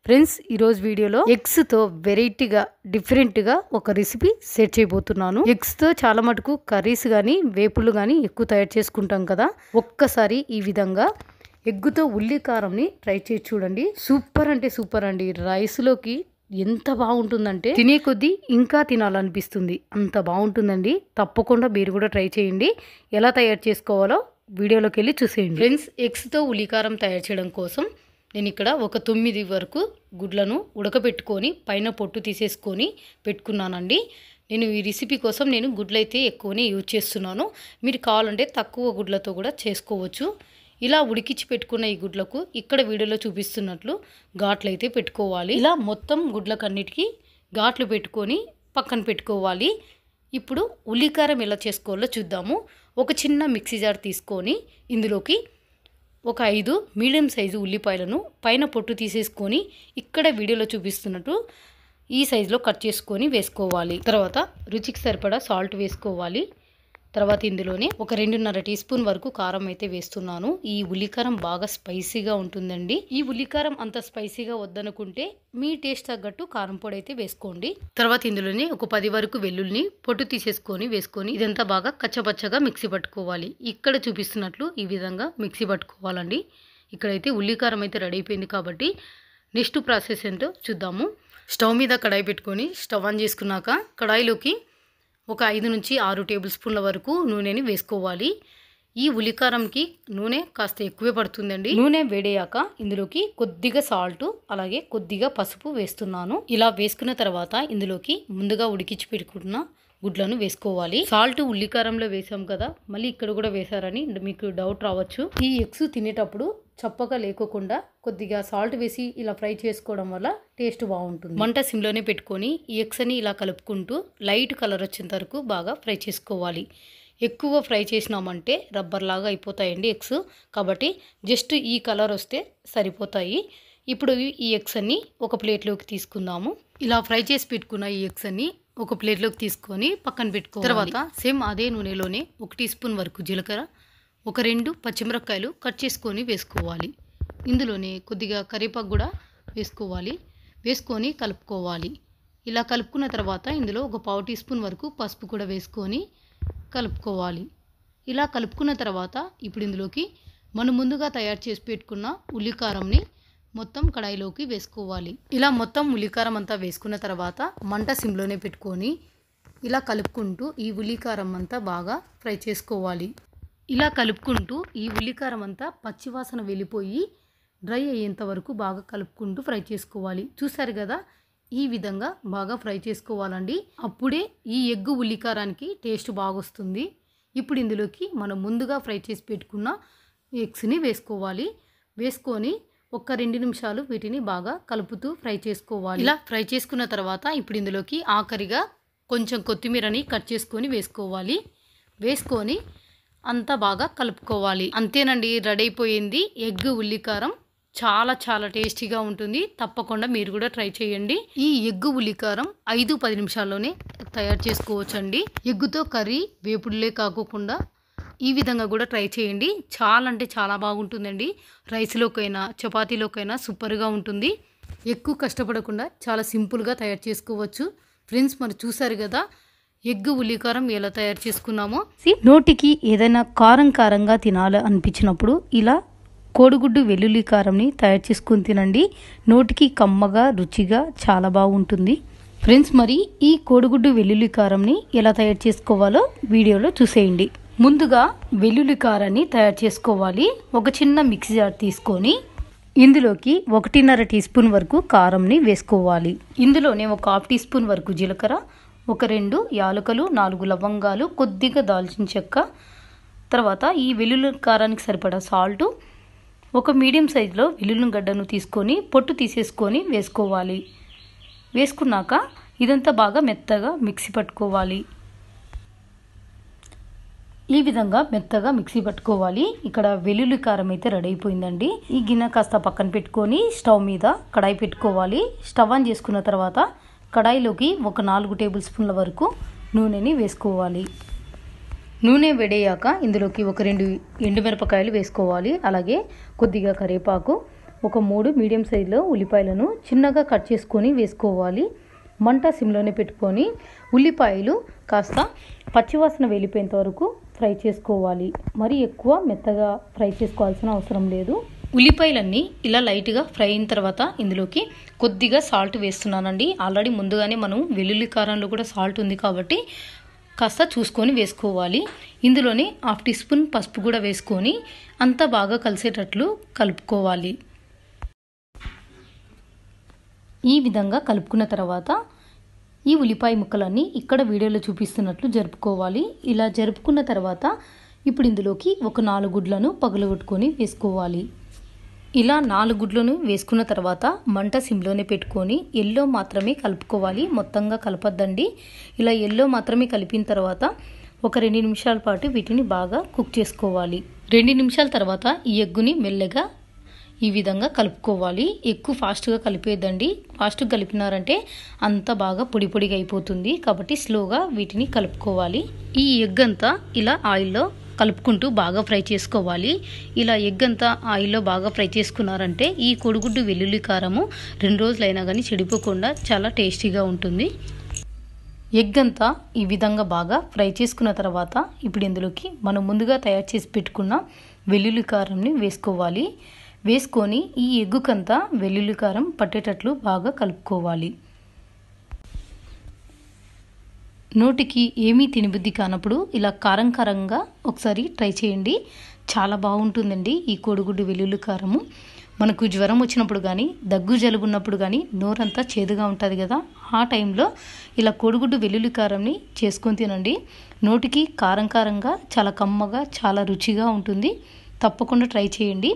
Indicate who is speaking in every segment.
Speaker 1: Friends ఈరోజు వీడియోలో ఎగ్స్తో వెరైటీగా డిఫరెంట్గా ఒక రెసిపీ సెట్ చేయబోతున్నాను. ఎగ్స్తో చాలా మటుకు కర్రీస్ కానీ వేపులు కానీ ఎక్కువ తయారు చేసుకుంటాం కదా. ఒక్కసారి ఈ విధంగా ఎగ్గుతో ఉల్లి కారంని ట్రై చేసి చూడండి. సూపర్ అంటే సూపర్ అండి. రైస్లోకి ఎంత బాగుంటుందంటే తినే కొద్దీ ఇంకా తినాలనిపిస్తుంది. అంత బాగుంటుందండి. తప్పకుండా మీరు కూడా ట్రై చేయండి. ఎలా తయారు చేసుకోవాలో వీడియోలోకి వెళ్ళి చూసేయండి. ఫ్రెండ్స్, ఎగ్స్తో ఉల్లికారం తయారు చేయడం కోసం నేను ఇక్కడ ఒక 9 వరకు గుడ్లను ఉడకబెట్టుకొని పైన పొట్టు తీసేసుకొని పెట్టుకున్నానండి. నేను ఈ రెసిపీ కోసం గుడ్లు అయితే ఎక్కువనే యూజ్ చేస్తున్నాను. మీరు కావాలంటే తక్కువ గుడ్లతో కూడా చేసుకోవచ్చు. ఇలా ఉడికించి పెట్టుకున్న ఈ గుడ్లకు ఇక్కడ వీడియోలో చూపిస్తున్నట్లు ఘాట్లు అయితే పెట్టుకోవాలి. ఇలా మొత్తం గుడ్లకన్నిటికీ ఘాట్లు పెట్టుకొని పక్కన పెట్టుకోవాలి. ఇప్పుడు ఉల్లికారం ఎలా చేసుకోవాలో చూద్దాము. ఒక చిన్న మిక్సీ జార్ తీసుకొని ఇందులోకి ఒక 5 మీడియం సైజు ఉల్లిపాయలను పైన పొట్టు తీసేసుకొని ఇక్కడ వీడియోలో చూపిస్తున్నట్టు ఈ సైజులో కట్ చేసుకొని వేసుకోవాలి. తర్వాత రుచికి సరిపడా సాల్ట్ వేసుకోవాలి. తర్వాత ఇందులోనే ఒక 2.5 టీ స్పూన్ వరకు కారం అయితే వేస్తున్నాను. ఈ ఉల్లికారం బాగా స్పైసీగా ఉంటుందండి. ఈ ఉల్లికారం అంత స్పైసీగా వద్దనుకుంటే మీ టేస్ట్ తగ్గట్టు కారం పొడి అయితే వేసుకోండి. తర్వాత ఇందులోనే ఒక 10 వరకు వెల్లుల్లిని పొట్టు తీసేసుకొని వేసుకొని ఇదంతా బాగా కచ్చపచ్చగా మిక్సీ పట్టుకోవాలి. ఇక్కడ చూపిస్తున్నట్లు ఈ విధంగా మిక్సీ పట్టుకోవాలండి. ఇక్కడైతే ఉల్లికారం అయితే రెడీ అయిపోయింది కాబట్టి నెక్స్ట్ ప్రాసెస్ ఏంటో చూద్దాము. స్టవ్ మీద కడాయి పెట్టుకొని స్టవ్ ఆన్ చేసుకున్నాక కడాయిలోకి ఒక 5 నుంచి 6 టేబుల్ స్పూన్ల వరకు నూనెని వేసుకోవాలి. ఈ ఉల్లికారంకి నూనె కాస్త ఎక్కువే పడుతుందండి. నూనె వేడయ్యాక ఇందులోకి కొద్దిగా సాల్ట్ అలాగే కొద్దిగా పసుపు వేస్తున్నాను. ఇలా వేసుకున్న తర్వాత ఇందులోకి ముందుగా ఉడికించి పెట్టుకున్న గుడ్లను వేసుకోవాలి. సాల్ట్ ఉల్లికారంలో వేసాం కదా, మళ్ళీ ఇక్కడ కూడా వేసారని మీకు డౌట్ రావచ్చు. ఈ ఎగ్స్ తినేటప్పుడు చప్పగా లేకోకుండా కొద్దిగా సాల్ట్ వేసి ఇలా ఫ్రై చేసుకోవడం వల్ల టేస్ట్ బాగుంటుంది. మంట సిమ్లోనే పెట్టుకొని ఈ ఎగ్స్ అని ఇలా కలుపుకుంటూ లైట్ కలర్ వచ్చేంత వరకు బాగా ఫ్రై చేసుకోవాలి. ఎక్కువ ఫ్రై చేసినామంటే రబ్బర్ లాగా అయిపోతాయండి ఎగ్స్. కాబట్టి జస్ట్ ఈ కలర్ వస్తే సరిపోతాయి. ఇప్పుడు ఈ ఎగ్స్ అన్ని ఒక ప్లేట్లోకి తీసుకుందాము. ఇలా ఫ్రై చేసి పెట్టుకున్న ఈ ఎగ్స్ అన్ని ఒక ప్లేట్లోకి తీసుకొని పక్కన పెట్టుకోవాలి. తర్వాత సేమ్ అదే నూనెలోనే 1 టీ స్పూన్ వరకు జీలకర్ర, ఒక 2 పచ్చిమిరపకాయలు కట్ చేసుకొని వేసుకోవాలి. ఇందులోనే కొద్దిగా కరివేపాకు కూడా వేసుకోవాలి. వేసుకొని కలుపుకోవాలి. ఇలా కలుపుకున్న తర్వాత ఇందులో ఒక 1/2 టీ స్పూన్ వరకు పసుపు కూడా వేసుకొని కలుపుకోవాలి. ఇలా కలుపుకున్న తర్వాత ఇప్పుడు ఇందులోకి మనం ముందుగా తయారు చేసి పెట్టుకున్న ఉల్లికారంని మొత్తం కడాయిలోకి వేసుకోవాలి. ఇలా మొత్తం ఉల్లికారం అంతా వేసుకున్న తర్వాత మంట సిమ్లోనే పెట్టుకొని ఇలా కలుపుకుంటూ ఈ ఉల్లికారం అంతా బాగా ఫ్రై చేసుకోవాలి. ఇలా కలుపుకుంటూ ఈ ఉల్లికారం అంతా పచ్చివాసన వెళ్ళిపోయి డ్రై అయ్యేంత వరకు బాగా కలుపుకుంటూ ఫ్రై చేసుకోవాలి. చూసారు కదా, ఈ విధంగా బాగా ఫ్రై చేసుకోవాలండి. అప్పుడే ఈ ఎగ్గు ఉల్లికారానికి టేస్ట్ బాగొస్తుంది. ఇప్పుడు ఇందులోకి మనం ముందుగా ఫ్రై చేసి పెట్టుకున్న ఎగ్స్ని వేసుకోవాలి. వేసుకొని ఒక 2 నిమిషాలు వీటిని బాగా కలుపుతూ ఫ్రై చేసుకోవాలి. ఇలా ఫ్రై చేసుకున్న తర్వాత ఇప్పుడు ఇందులోకి ఆఖరిగా కొంచెం కొత్తిమీరని కట్ చేసుకొని వేసుకోవాలి. వేసుకొని అంతా బాగా కలుపుకోవాలి. అంతేనండి, రెడీ అయిపోయింది ఎగ్ ఉల్లికారం. చాలా చాలా టేస్టీగా ఉంటుంది. తప్పకుండా మీరు కూడా ట్రై చేయండి. ఈ ఎగ్గు ఉల్లికారం 5-10 నిమిషాల్లోనే తయారు చేసుకోవచ్చండి. ఎగ్గుతో కర్రీ వేపుడులే కాకుండా ఈ విధంగా కూడా ట్రై చేయండి. చాలా అంటే చాలా బాగుంటుందండి. రైస్లోకైనా చపాతీలోకైనా సూపర్గా ఉంటుంది. ఎక్కువ కష్టపడకుండా చాలా సింపుల్గా తయారు చేసుకోవచ్చు. ఫ్రెండ్స్, మరి చూసారు కదా ఎగ్ ఉల్లికారం ఎలా తయారు చేసుకున్నామో. నోటికి ఏదైనా కారంగా తినాలి అనిపించినప్పుడు ఇలా కోడిగుడ్డు వెల్లుల్లి కారంని తయారు చేసుకుని తినండి. నోటికి కమ్మగా రుచిగా చాలా బాగుంటుంది. ఫ్రెండ్స్, మరి ఈ కోడిగుడ్డు వెల్లుల్లి కారంని ఎలా తయారు చేసుకోవాలో వీడియోలో చూసేయండి. ముందుగా వెల్లుల్లి కారాన్ని తయారు చేసుకోవాలి. ఒక చిన్న మిక్సీ జార్ తీసుకొని ఇందులోకి 1.5 టీ స్పూన్ వరకు కారంని వేసుకోవాలి. ఇందులోనే ఒక 1/2 టీ స్పూన్ వరకు జీలకర్ర, ఒక 2 యాలకులు, 4 లవంగాలు, కొద్దిగా దాల్చిన చెక్క, తర్వాత ఈ వెల్లుల్లి కారానికి సరిపడా సాల్టు, ఒక మీడియం సైజులో వెల్లుల్లి గడ్డను తీసుకొని పొట్టు తీసేసుకొని వేసుకోవాలి. వేసుకున్నాక ఇదంతా బాగా మెత్తగా మిక్సీ పట్టుకోవాలి. ఈ విధంగా మెత్తగా మిక్సీ పట్టుకోవాలి. ఇక్కడ వెల్లుల్లి కారం అయితే రెడీ అయిపోయిందండి. ఈ గిన్నె కాస్త పక్కన పెట్టుకొని స్టవ్ మీద కడాయి పెట్టుకోవాలి. స్టవ్ ఆన్ చేసుకున్న తర్వాత కడాయిలోకి ఒక 4 టేబుల్ స్పూన్ల వరకు నూనెని వేసుకోవాలి. నూనె వేడయ్యాక ఇందులోకి ఒక 2 ఎండుమిరపకాయలు వేసుకోవాలి. అలాగే కొద్దిగా కరివేపాకు, ఒక 3 మీడియం సైజులో ఉల్లిపాయలను చిన్నగా కట్ చేసుకొని వేసుకోవాలి. మంట సిమ్లోనే పెట్టుకొని ఉల్లిపాయలు కాస్త పచ్చివాసన వెళ్ళిపోయేంత వరకు ఫ్రై చేసుకోవాలి. మరి ఎక్కువ మెత్తగా ఫ్రై చేసుకోవాల్సిన అవసరం లేదు. ఉల్లిపాయలన్నీ ఇలా లైట్గా ఫ్రై అయిన తర్వాత ఇందులోకి కొద్దిగా సాల్ట్ వేస్తున్నానండి. ఆల్రెడీ ముందుగానే మనం వెల్లుల్లి కారంలో కూడా సాల్ట్ ఉంది కాబట్టి కాస్త చూసుకొని వేసుకోవాలి. ఇందులోనే 1/2 టీ స్పూన్ పసుపు కూడా వేసుకొని అంతా బాగా కలిసేటట్లు కలుపుకోవాలి. ఈ విధంగా కలుపుకున్న తర్వాత ఈ ఉల్లిపాయ ముక్కలన్నీ ఇక్కడ వీడియోలో చూపిస్తున్నట్లు జరుపుకోవాలి. ఇలా జరుపుకున్న తర్వాత ఇప్పుడు ఇందులోకి ఒక 4 గుడ్లను పగలగొట్టుకొని వేసుకోవాలి. ఇలా 4 గుడ్లను వేసుకున్న తర్వాత మంట సిమ్లోనే పెట్టుకొని ఎల్లో మాత్రమే కలుపుకోవాలి. మొత్తంగా కలపద్దండి. ఇలా ఎల్లో మాత్రమే కలిపిన తర్వాత ఒక 2 నిమిషాల పాటు వీటిని బాగా కుక్ చేసుకోవాలి. 2 నిమిషాల తర్వాత ఈ ఎగ్గుని మెల్లగా ఈ విధంగా కలుపుకోవాలి. ఎక్కువ ఫాస్ట్గా కలిపేద్దండి. ఫాస్ట్గా కలిపినారంటే అంతా బాగా పొడి పొడిగా అయిపోతుంది. కాబట్టి స్లోగా వీటిని కలుపుకోవాలి. ఈ ఎగ్ అంతా ఇలా ఆయిల్లో కలుపుకుంటూ బాగా ఫ్రై చేసుకోవాలి. ఇలా ఎగ్ అంతా ఆయిల్లో బాగా ఫ్రై చేసుకున్నారంటే ఈ కోడిగుడ్డు వెల్లుల్లి కారము 2 రోజులైనా కానీ చెడిపోకుండా చాలా టేస్టీగా ఉంటుంది. ఎగ్ అంతా ఈ విధంగా బాగా ఫ్రై చేసుకున్న తర్వాత ఇప్పుడు ఇందులోకి మనం ముందుగా తయారు చేసి పెట్టుకున్న వెల్లుల్లి కారంని వేసుకోవాలి. వేసుకొని ఈ ఎగ్గుకంతా వెల్లుల్లి కారం పట్టేటట్లు బాగా కలుపుకోవాలి. నోటికి ఏమీ తినబుద్ధి కానప్పుడు ఇలా కారం కారంగా ఒకసారి ట్రై చేయండి. చాలా బాగుంటుందండి ఈ కోడిగుడ్డు వెల్లుల్లి కారము. మనకు జ్వరం వచ్చినప్పుడు కానీ దగ్గు జలుబు ఉన్నప్పుడు కానీ నోరంతా చేదుగా ఉంటుంది కదా, ఆ టైంలో ఇలా కోడిగుడ్డు వెల్లుల్లి కారంని చేసుకొని తినండి. నోటికి కారం కారంగా చాలా కమ్మగా చాలా రుచిగా ఉంటుంది. తప్పకుండా ట్రై చేయండి.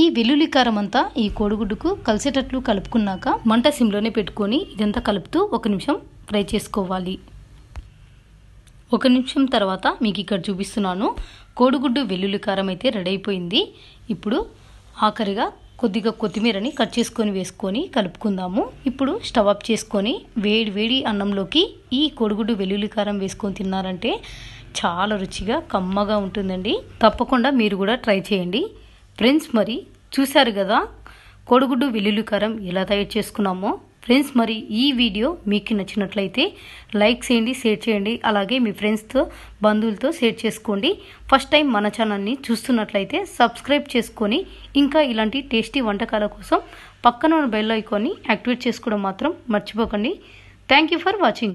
Speaker 1: ఈ వెల్లుల్లి కారం అంతా ఈ కోడిగుడ్డుకు కలిసేటట్లు కలుపుకున్నాక మంట సిమ్లోనే పెట్టుకొని ఇదంతా కలుపుతూ 1 నిమిషం ఫ్రై చేసుకోవాలి. 1 నిమిషం తర్వాత మీకు ఇక్కడ చూపిస్తున్నాను. కోడిగుడ్డు వెల్లుల్లి కారం అయితే రెడీ అయిపోయింది. ఇప్పుడు ఆఖరిగా కొద్దిగా కొత్తిమీరని కట్ చేసుకొని వేసుకొని కలుపుకుందాము. ఇప్పుడు స్టవ్ ఆఫ్ చేసుకొని వేడి వేడి అన్నంలోకి ఈ కోడిగుడ్డు వెల్లుల్లి కారం వేసుకొని తిన్నారంటే చాలా రుచిగా కమ్మగా ఉంటుందండి. తప్పకుండా మీరు కూడా ట్రై చేయండి. ఫ్రెండ్స్, మరి చూశారు కదా కోడిగుడ్డు వెల్లుల్లి కారం ఎలా తయారు చేసుకున్నామో. ఫ్రెండ్స్, మరి ఈ వీడియో మీకు నచ్చినట్లయితే లైక్ చేయండి, షేర్ చేయండి. అలాగే మీ ఫ్రెండ్స్తో బంధువులతో షేర్ చేసుకోండి. ఫస్ట్ టైం మన ఛానల్ని చూస్తున్నట్లయితే సబ్స్క్రైబ్ చేసుకొని ఇంకా ఇలాంటి టేస్టీ వంటకాల కోసం పక్కన ఉన్న బెల్ ఐకాన్ని యాక్టివేట్ చేసుకోవడం మాత్రం మర్చిపోకండి. Thank you for watching.